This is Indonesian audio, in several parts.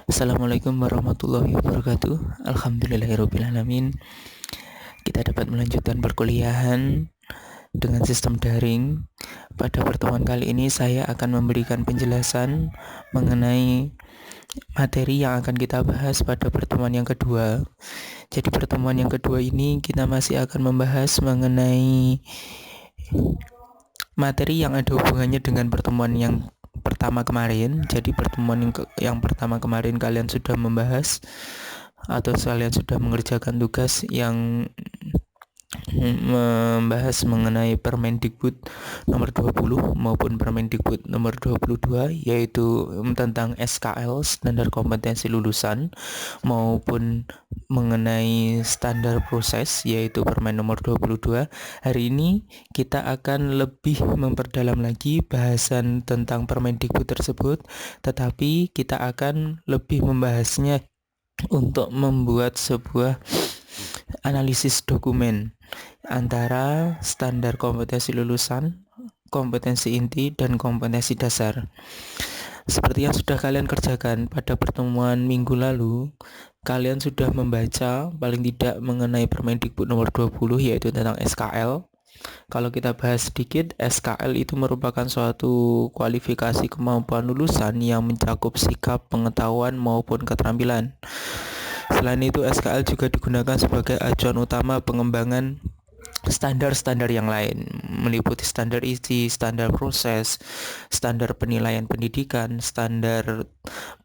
Assalamualaikum warahmatullahi wabarakatuh. Alhamdulillahirrabbilalamin. Kita dapat melanjutkan perkuliahan dengan sistem daring. Pada pertemuan kali ini saya akan memberikan penjelasan mengenai materi yang akan kita bahas pada pertemuan yang kedua. Jadi pertemuan yang kedua ini kita masih akan membahas mengenai materi yang ada hubungannya dengan pertemuan yang pertama kemarin. Jadi pertemuan yang pertama kemarin kalian sudah membahas atau kalian sudah mengerjakan tugas yang membahas mengenai Permendikbud nomor 20 maupun Permendikbud nomor 22, yaitu tentang SKL, standar kompetensi lulusan, maupun mengenai standar proses, yaitu Permen nomor 22. Hari ini kita akan lebih memperdalam lagi bahasan tentang Permendikbud tersebut, tetapi kita akan lebih membahasnya untuk membuat sebuah analisis dokumen antara standar kompetensi lulusan, kompetensi inti, dan kompetensi dasar. Seperti yang sudah kalian kerjakan pada pertemuan minggu lalu, kalian sudah membaca paling tidak mengenai Permendikbud nomor 20, yaitu tentang SKL. Kalau kita bahas sedikit, SKL itu merupakan suatu kualifikasi kemampuan lulusan yang mencakup sikap, pengetahuan, maupun keterampilan. Selain itu, SKL juga digunakan sebagai acuan utama pengembangan standar-standar yang lain, meliputi standar isi, standar proses, standar penilaian pendidikan, standar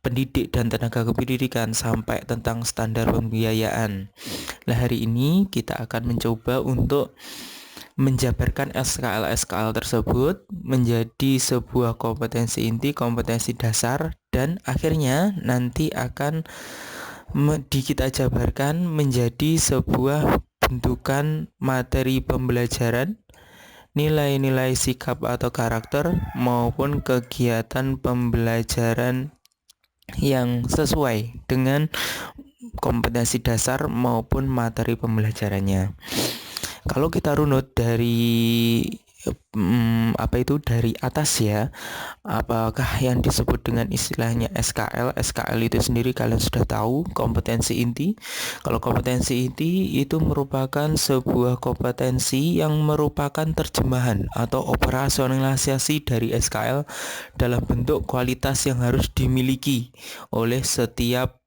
pendidik dan tenaga kependidikan, sampai tentang standar pembiayaan. Nah, hari ini kita akan mencoba untuk menjabarkan SKL-SKL tersebut menjadi sebuah kompetensi inti, kompetensi dasar, dan akhirnya nanti akan kita jabarkan menjadi sebuah bentukan materi pembelajaran, nilai-nilai sikap atau karakter, maupun kegiatan pembelajaran yang sesuai dengan kompetensi dasar maupun materi pembelajarannya. Kalau kita runut dari dari atas ya, apakah yang disebut dengan istilahnya SKL? SKL itu sendiri kalian sudah tahu, kompetensi inti. Kalau kompetensi inti itu merupakan sebuah kompetensi yang merupakan terjemahan atau operasionalisasi dari SKL dalam bentuk kualitas yang harus dimiliki oleh setiap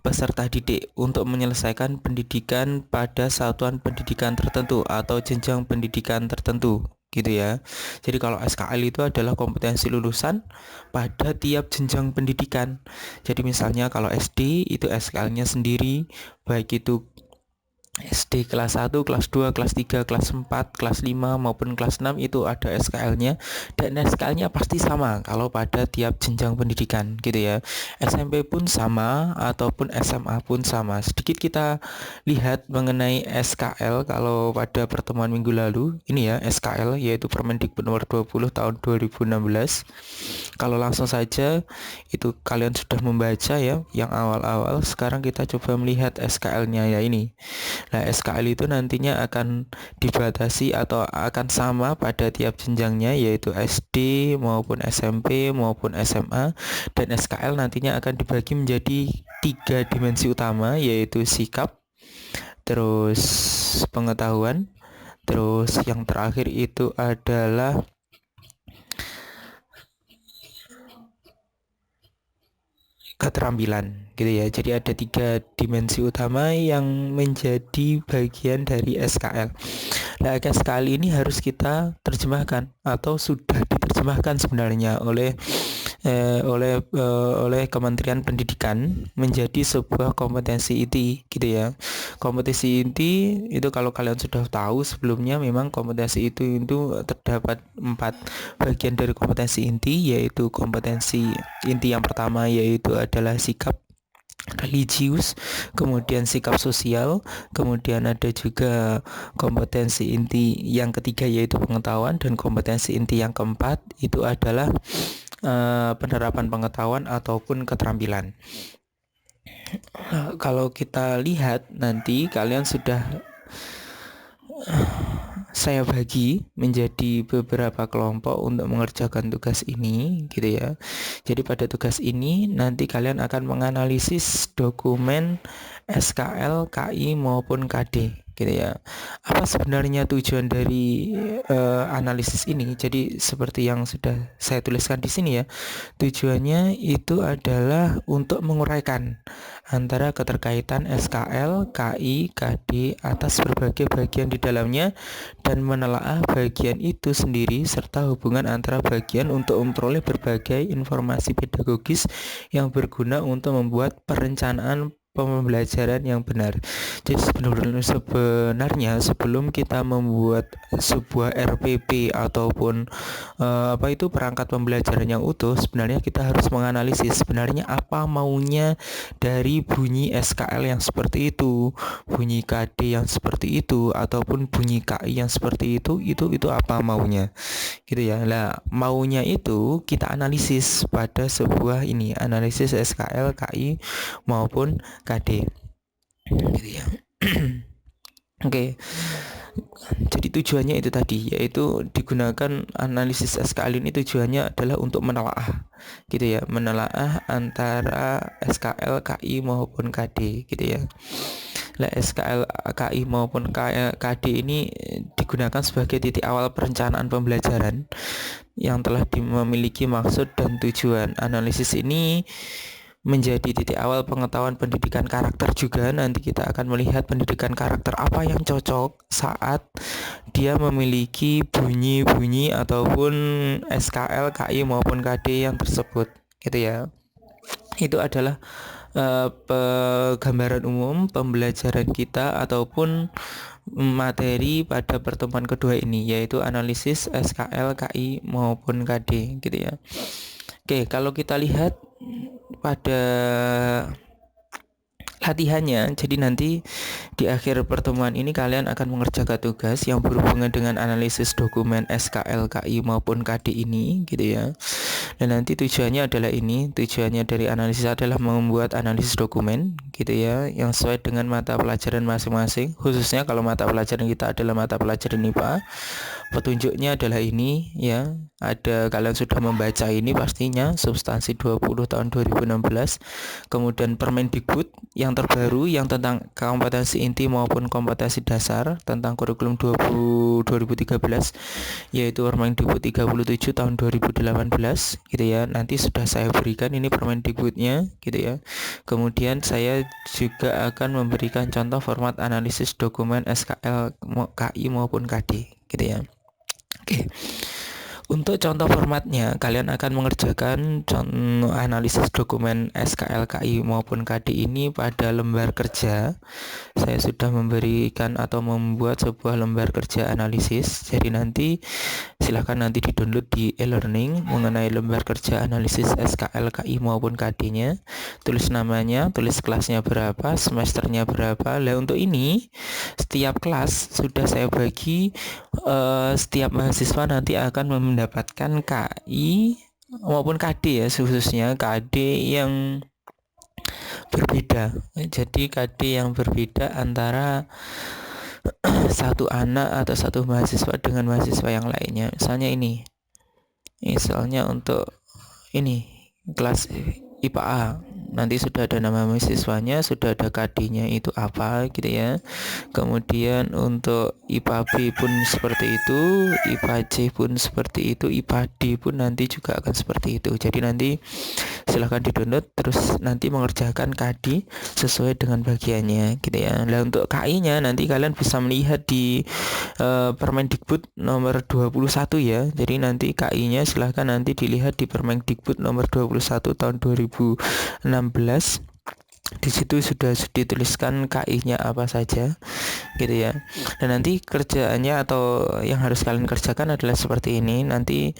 peserta didik untuk menyelesaikan pendidikan pada satuan pendidikan tertentu atau jenjang pendidikan tertentu, gitu ya. Jadi kalau SKL itu adalah kompetensi lulusan pada tiap jenjang pendidikan. Jadi misalnya kalau SD itu SKL-nya sendiri, baik itu SD kelas 1, kelas 2, kelas 3, kelas 4, kelas 5 maupun kelas 6 itu ada SKL-nya, dan SKL-nya pasti sama kalau pada tiap jenjang pendidikan, gitu ya. SMP pun sama ataupun SMA pun sama. Sedikit kita lihat mengenai SKL kalau pada pertemuan minggu lalu. Ini ya SKL, yaitu Permendikbud nomor 20 tahun 2016. Kalau langsung saja itu kalian sudah membaca ya yang awal-awal. Sekarang kita coba melihat SKL-nya ya ini. Nah, SKL itu nantinya akan dibatasi atau akan sama pada tiap jenjangnya, yaitu SD maupun SMP maupun SMA. Dan SKL nantinya akan dibagi menjadi 3 dimensi utama, yaitu sikap, terus pengetahuan, terus yang terakhir itu adalah keterampilan, gitu ya. Jadi ada 3 dimensi utama yang menjadi bagian dari SKL. Nah, SKL ini harus kita terjemahkan atau sudah diterjemahkan sebenarnya oleh Kementerian Pendidikan menjadi sebuah kompetensi inti, gitu ya. Kompetensi inti itu kalau kalian sudah tahu sebelumnya, memang kompetensi itu terdapat 4 bagian dari kompetensi inti, yaitu kompetensi inti yang pertama yaitu adalah sikap religius, kemudian sikap sosial, kemudian ada juga kompetensi inti yang ketiga yaitu pengetahuan, dan kompetensi inti yang keempat itu adalah penerapan pengetahuan ataupun keterampilan. Kalau kita lihat nanti kalian sudah saya bagi menjadi beberapa kelompok untuk mengerjakan tugas ini gitu ya. Jadi pada tugas ini nanti kalian akan menganalisis dokumen SKL, KI maupun KD gitu ya. Apa sebenarnya tujuan dari analisis ini? Jadi seperti yang sudah saya tuliskan di sini ya. Tujuannya itu adalah untuk menguraikan antara keterkaitan SKL, KI, KD atas berbagai bagian di dalamnya dan menelaah bagian itu sendiri serta hubungan antara bagian untuk memperoleh berbagai informasi pedagogis yang berguna untuk membuat perencanaan pembelajaran yang benar. Jadi sebenarnya sebelum kita membuat sebuah RPP ataupun apa itu perangkat pembelajaran yang utuh, sebenarnya kita harus menganalisis sebenarnya apa maunya dari bunyi SKL yang seperti itu, bunyi KD yang seperti itu, ataupun bunyi KI yang seperti itu apa maunya, gitu ya. Nah, maunya itu kita analisis pada sebuah ini, analisis SKL, KI maupun KD, gitu ya. Oke. Jadi tujuannya itu tadi, yaitu digunakan analisis SKL ini tujuannya adalah untuk menelaah gitu ya, menelaah antara SKL, KI maupun KD gitu ya. Nah, SKL, KI maupun KD ini digunakan sebagai titik awal perencanaan pembelajaran yang telah memiliki maksud dan tujuan. Analisis ini menjadi titik awal pengetahuan pendidikan karakter juga. Nanti kita akan melihat pendidikan karakter apa yang cocok saat dia memiliki bunyi-bunyi ataupun SKL, KI maupun KD yang tersebut gitu ya. Itu adalah gambaran umum pembelajaran kita ataupun materi pada pertemuan kedua ini, yaitu analisis SKL, KI maupun KD gitu ya. Oke, kalau kita lihat pada latihannya, jadi nanti di akhir pertemuan ini kalian akan mengerjakan tugas yang berhubungan dengan analisis dokumen SKL, KI maupun KD ini gitu ya. Dan nanti tujuannya adalah ini, tujuannya dari analisis adalah membuat analisis dokumen gitu ya, yang sesuai dengan mata pelajaran masing-masing. Khususnya kalau mata pelajaran kita adalah mata pelajaran IPA, petunjuknya adalah ini ya. Ada, kalian sudah membaca ini pastinya, substansi 20 tahun 2016, kemudian Permendikbud yang terbaru yang tentang kompetensi inti maupun kompetensi dasar tentang kurikulum 2013, yaitu Permendikbud 37 tahun 2018 gitu ya. Nanti sudah saya berikan ini Permendikbudnya gitu ya. Kemudian saya juga akan memberikan contoh format analisis dokumen SKL, KI maupun KD gitu ya. Oke. Untuk contoh formatnya, kalian akan mengerjakan analisis dokumen SKL, KI maupun KD ini pada lembar kerja. Saya sudah memberikan atau membuat sebuah lembar kerja analisis. Jadi nanti silahkan nanti di-download di e-learning mengenai lembar kerja analisis SKL, KI maupun KD-nya. Tulis namanya, tulis kelasnya berapa, semesternya berapa. Lah untuk ini setiap kelas sudah saya bagi, setiap mahasiswa nanti akan mendapatkan KI maupun KD ya, khususnya KD yang berbeda. Jadi KD yang berbeda antara satu anak atau satu mahasiswa dengan mahasiswa yang lainnya. Misalnya untuk ini kelas IPA A, nanti sudah ada nama mahasiswanya, sudah ada KD-nya itu apa gitu ya. Kemudian untuk IPA B pun seperti itu, IPA C pun seperti itu, IPA D pun nanti juga akan seperti itu. Jadi nanti silahkan di-download, terus nanti mengerjakan KD sesuai dengan bagiannya gitu ya. Nah untuk KI-nya nanti kalian bisa melihat di Permendikbud nomor 21 ya. Jadi nanti KI-nya silahkan nanti dilihat di Permendikbud nomor 21 tahun 2016. Di situ sudah dituliskan KI-nya apa saja gitu ya. Dan nanti kerjaannya atau yang harus kalian kerjakan adalah seperti ini. Nanti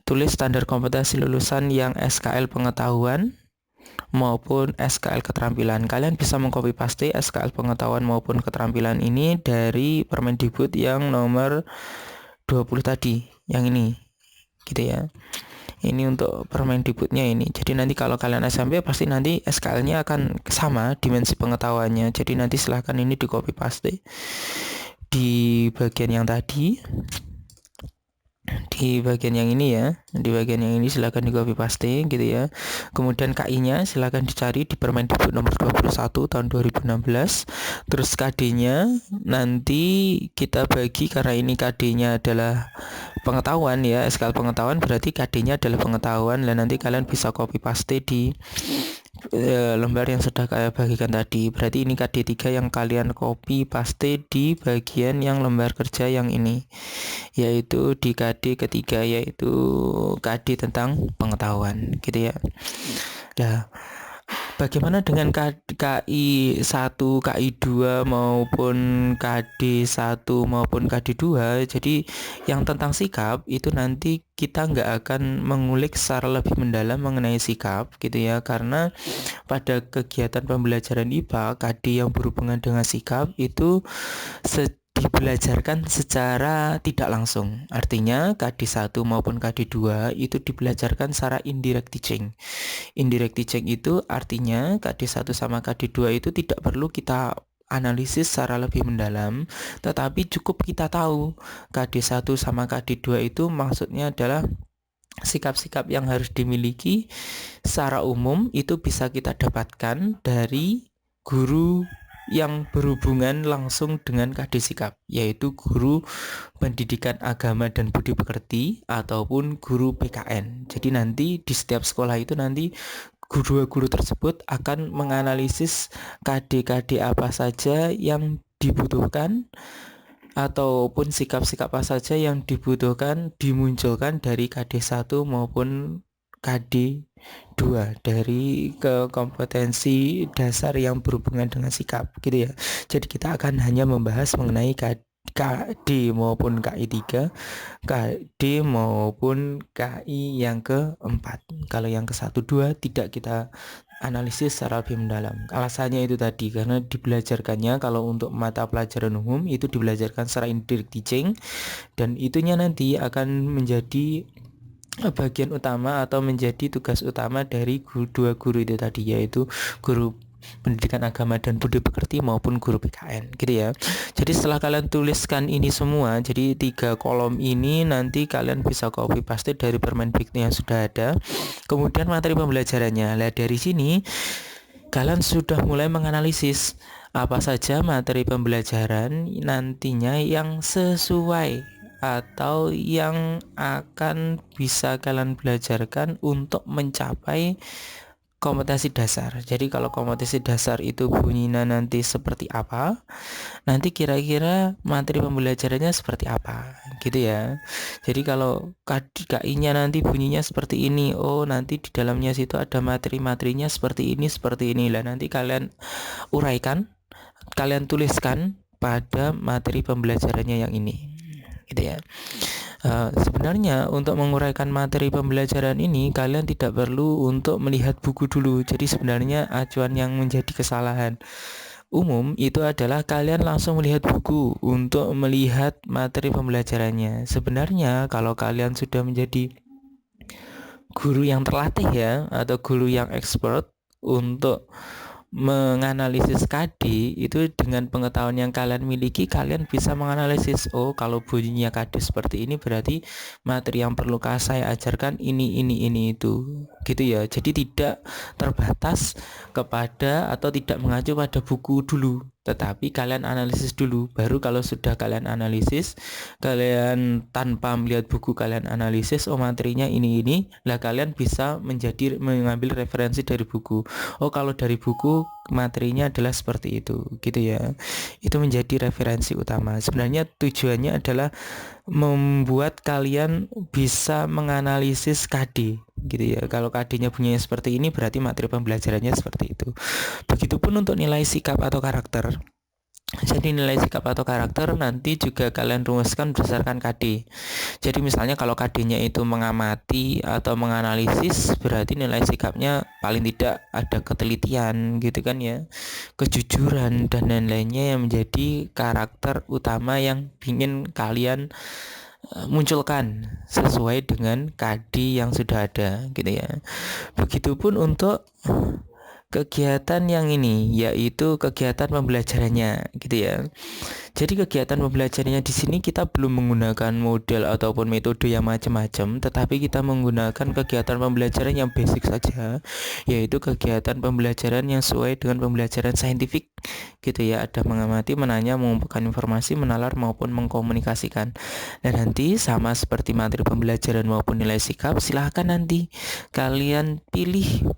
tulis standar kompetensi lulusan yang SKL pengetahuan maupun SKL keterampilan. Kalian bisa mengcopy paste SKL pengetahuan maupun keterampilan ini dari Permendikbud yang nomor 20 tadi, yang ini gitu ya. Ini untuk Permendikbudnya ini. Jadi nanti kalau kalian SMP pasti nanti SKL-nya akan sama dimensi pengetahuannya. Jadi nanti silahkan ini di copy paste di bagian yang tadi, di bagian yang ini ya, di bagian yang ini silakan di copy paste gitu ya. Kemudian KI-nya silakan dicari di Permendikbud nomor 21 tahun 2016. Terus KD-nya nanti kita bagi, karena ini KD-nya adalah pengetahuan ya, skala pengetahuan, berarti KD-nya adalah pengetahuan, dan nanti kalian bisa copy paste di lembar yang sudah saya bagikan tadi. Berarti ini KD 3 yang kalian copy paste di bagian yang lembar kerja yang ini, yaitu di KD ketiga, yaitu KD tentang pengetahuan gitu ya. Nah, bagaimana dengan KI 1, KI 2 maupun KD 1 maupun KD 2? Jadi yang tentang sikap itu nanti kita nggak akan mengulik secara lebih mendalam mengenai sikap gitu ya, karena pada kegiatan pembelajaran IPA, KD yang berhubungan dengan sikap itu dibelajarkan secara tidak langsung. Artinya KD 1 maupun KD 2 itu dibelajarkan secara indirect teaching. Indirect teaching itu artinya KD 1 sama KD 2 itu tidak perlu kita analisis secara lebih mendalam, tetapi cukup kita tahu KD 1 sama KD 2 itu maksudnya adalah sikap-sikap yang harus dimiliki secara umum itu bisa kita dapatkan dari guru yang berhubungan langsung dengan KD sikap, yaitu guru pendidikan agama dan budi pekerti ataupun guru PKN. Jadi nanti di setiap sekolah itu nanti guru-guru tersebut akan menganalisis KD-KD apa saja yang dibutuhkan ataupun sikap-sikap apa saja yang dibutuhkan dimunculkan dari KD 1 maupun KD 2 dari kompetensi dasar yang berhubungan dengan sikap gitu ya. Jadi kita akan hanya membahas mengenai KD maupun KI 3, KD maupun KI yang keempat. Kalau yang ke 1, 2 tidak kita analisis secara lebih mendalam. Alasannya itu tadi, karena dibelajarkannya kalau untuk mata pelajaran umum itu dibelajarkan secara indirect teaching, dan itunya nanti akan menjadi bagian utama atau menjadi tugas utama dari dua guru itu tadi, yaitu guru pendidikan agama dan budi pekerti maupun guru PKN gitu ya. Jadi setelah kalian tuliskan ini semua, jadi 3 kolom ini nanti kalian bisa copy paste dari Permendikbud yang sudah ada. Kemudian materi pembelajarannya, nah dari sini kalian sudah mulai menganalisis apa saja materi pembelajaran nantinya yang sesuai atau yang akan bisa kalian belajarkan untuk mencapai kompetensi dasar. Jadi kalau kompetensi dasar itu bunyinya nanti seperti apa, nanti kira-kira materi pembelajarannya seperti apa gitu ya. Jadi kalau KI-nya nanti bunyinya seperti ini, oh nanti di dalamnya situ ada materi-materinya seperti ini lah, nanti kalian uraikan, kalian tuliskan pada materi pembelajarannya yang ini gitu ya. Sebenarnya untuk menguraikan materi pembelajaran ini kalian tidak perlu untuk melihat buku dulu. Jadi sebenarnya acuan yang menjadi kesalahan umum itu adalah kalian langsung melihat buku untuk melihat materi pembelajarannya. Sebenarnya kalau kalian sudah menjadi guru yang terlatih ya, atau guru yang expert untuk menganalisis KD, itu dengan pengetahuan yang kalian miliki, kalian bisa menganalisis, oh kalau bunyinya KD seperti ini berarti materi yang perlu saya ajarkan ini itu gitu ya. Jadi tidak terbatas kepada atau tidak mengacu pada buku dulu, tetapi kalian analisis dulu. Baru kalau sudah kalian analisis, kalian tanpa melihat buku kalian analisis, oh materinya ini lah, kalian bisa mengambil referensi dari buku. Oh kalau dari buku materinya adalah seperti itu gitu ya. Itu menjadi referensi utama. Sebenarnya tujuannya adalah membuat kalian bisa menganalisis KD gitu ya. Kalau KD-nya bunyinya seperti ini berarti materi pembelajarannya seperti itu. Begitupun untuk nilai sikap atau karakter. Jadi nilai sikap atau karakter nanti juga kalian rumuskan berdasarkan KD. Jadi misalnya kalau KD-nya itu mengamati atau menganalisis, berarti nilai sikapnya paling tidak ada ketelitian gitu kan ya, kejujuran dan lain-lainnya yang menjadi karakter utama yang ingin kalian munculkan sesuai dengan KD yang sudah ada gitu ya. Begitupun untuk kegiatan yang ini, yaitu kegiatan pembelajarannya gitu ya. Jadi kegiatan pembelajarannya di sini kita belum menggunakan model ataupun metode yang macam-macam, tetapi kita menggunakan kegiatan pembelajaran yang basic saja, yaitu kegiatan pembelajaran yang sesuai dengan pembelajaran saintifik gitu ya. Ada mengamati, menanya, mengumpulkan informasi, menalar maupun mengkomunikasikan. Dan nanti sama seperti materi pembelajaran maupun nilai sikap, silahkan nanti kalian pilih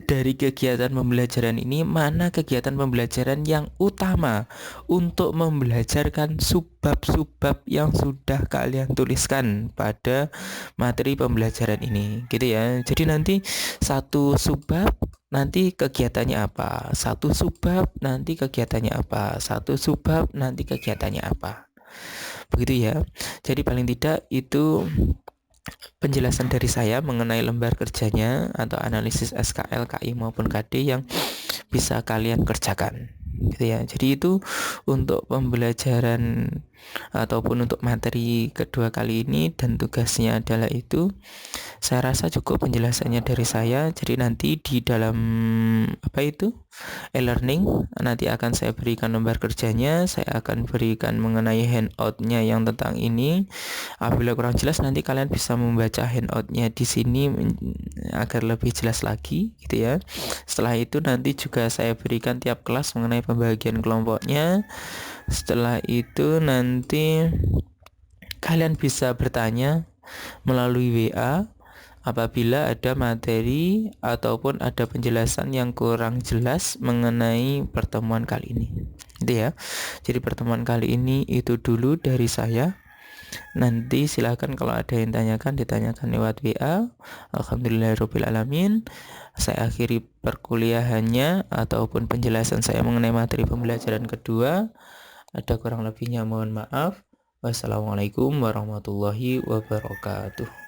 dari kegiatan pembelajaran ini mana kegiatan pembelajaran yang utama untuk membelajarkan subbab-subbab yang sudah kalian tuliskan pada materi pembelajaran ini gitu ya. Jadi nanti satu subbab nanti kegiatannya apa, satu subbab nanti kegiatannya apa, satu subbab nanti kegiatannya apa, begitu ya. Jadi paling tidak itu penjelasan dari saya mengenai lembar kerjanya atau analisis SKL, KI maupun KD yang bisa kalian kerjakan gitu ya. Jadi itu untuk pembelajaran ataupun untuk materi kedua kali ini, dan tugasnya adalah itu. Saya rasa cukup penjelasannya dari saya. Jadi nanti di dalam e-learning nanti akan saya berikan lembar kerjanya, saya akan berikan mengenai handoutnya yang tentang ini. Apabila kurang jelas nanti kalian bisa membaca handoutnya di sini agar lebih jelas lagi gitu ya. Setelah itu nanti juga saya berikan tiap kelas mengenai pembagian kelompoknya. Setelah itu nanti kalian bisa bertanya melalui WA apabila ada materi ataupun ada penjelasan yang kurang jelas mengenai pertemuan kali ini. Gitu ya. Jadi pertemuan kali ini itu dulu dari saya. Nanti silahkan kalau ada yang ditanyakan lewat WA. Alhamdulillahirrabbilalamin. Saya akhiri perkuliahannya ataupun penjelasan saya mengenai materi pembelajaran kedua. Ada kurang lebihnya mohon maaf. Wassalamualaikum warahmatullahi wabarakatuh.